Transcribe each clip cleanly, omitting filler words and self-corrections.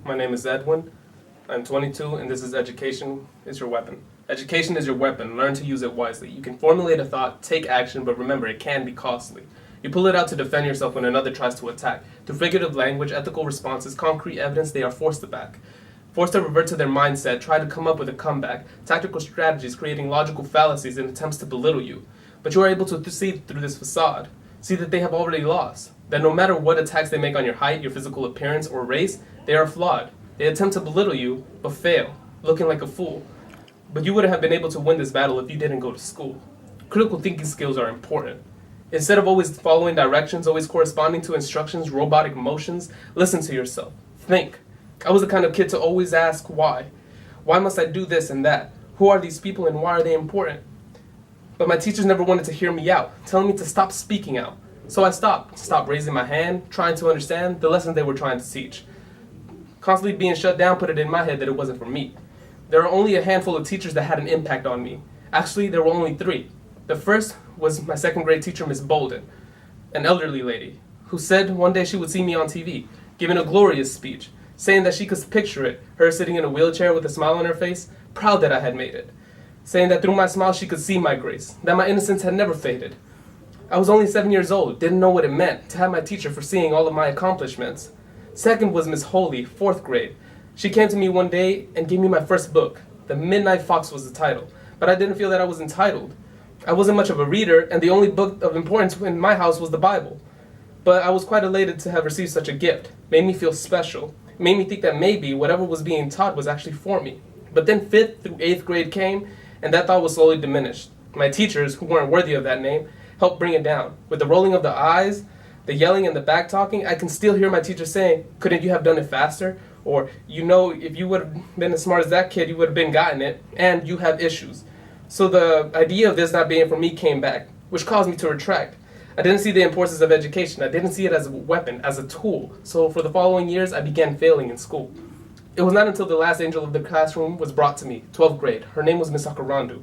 My name is Edwin. I'm 22, and this is Education is Your Weapon. Education is your weapon. Learn to use it wisely. You can formulate a thought, take action, but remember, it can be costly. You pull it out to defend yourself when another tries to attack. Through figurative language, ethical responses, concrete evidence, they are forced to back. Forced to revert to their mindset, try to come up with a comeback, tactical strategies, creating logical fallacies in attempts to belittle you. But you are able to see through this facade. See that they have already lost. That no matter what attacks they make on your height, your physical appearance, or race, they are flawed. They attempt to belittle you, but fail, looking like a fool. But you wouldn't have been able to win this battle if you didn't go to school. Critical thinking skills are important. Instead of always following directions, always corresponding to instructions, robotic motions, listen to yourself. Think. I was the kind of kid to always ask why. Why must I do this and that? Who are these people and why are they important? But my teachers never wanted to hear me out, telling me to stop speaking out. So I stopped raising my hand, trying to understand the lessons they were trying to teach. Constantly being shut down put it in my head that it wasn't for me. There are only a handful of teachers that had an impact on me. Actually, there were only 3. The first was my 2nd grade teacher, Miss Bolden, an elderly lady, who said one day she would see me on TV, giving a glorious speech, saying that she could picture it, her sitting in a wheelchair with a smile on her face, proud that I had made it, saying that through my smile she could see my grace, that my innocence had never faded. I was only 7 years old, didn't know what it meant to have my teacher foreseeing all of my accomplishments. Second was Miss Holy, 4th grade. She came to me one day and gave me my first book. The Midnight Fox was the title, but I didn't feel that I was entitled. I wasn't much of a reader, and the only book of importance in my house was the Bible. But I was quite elated to have received such a gift. Made me feel special. Made me think that maybe whatever was being taught was actually for me. But then 5th through 8th grade came, and that thought was slowly diminished. My teachers, who weren't worthy of that name, helped bring it down. With the rolling of the eyes, the yelling and the back talking, I can still hear my teacher saying, "Couldn't you have done it faster?" Or, if you would have been as smart as that kid, you would have been gotten it, and you have issues. So the idea of this not being for me came back, which caused me to retract. I didn't see the importance of education. I didn't see it as a weapon, as a tool. So for the following years, I began failing in school. It was not until the last angel of the classroom was brought to me, 12th grade. Her name was Miss Akarandu,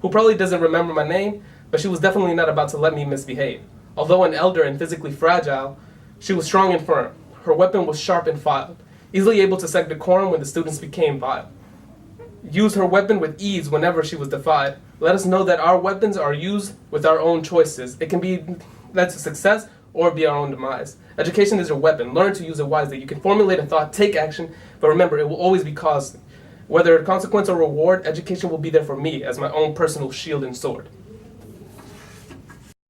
who probably doesn't remember my name, but she was definitely not about to let me misbehave. Although an elder and physically fragile, she was strong and firm. Her weapon was sharp and filed, easily able to set decorum when the students became vile. Used her weapon with ease whenever she was defied. Let us know that our weapons are used with our own choices. It can be led to success or be our own demise. Education is your weapon. Learn to use it wisely. You can formulate a thought, take action, but remember, it will always be costly. Whether consequence or reward, education will be there for me as my own personal shield and sword.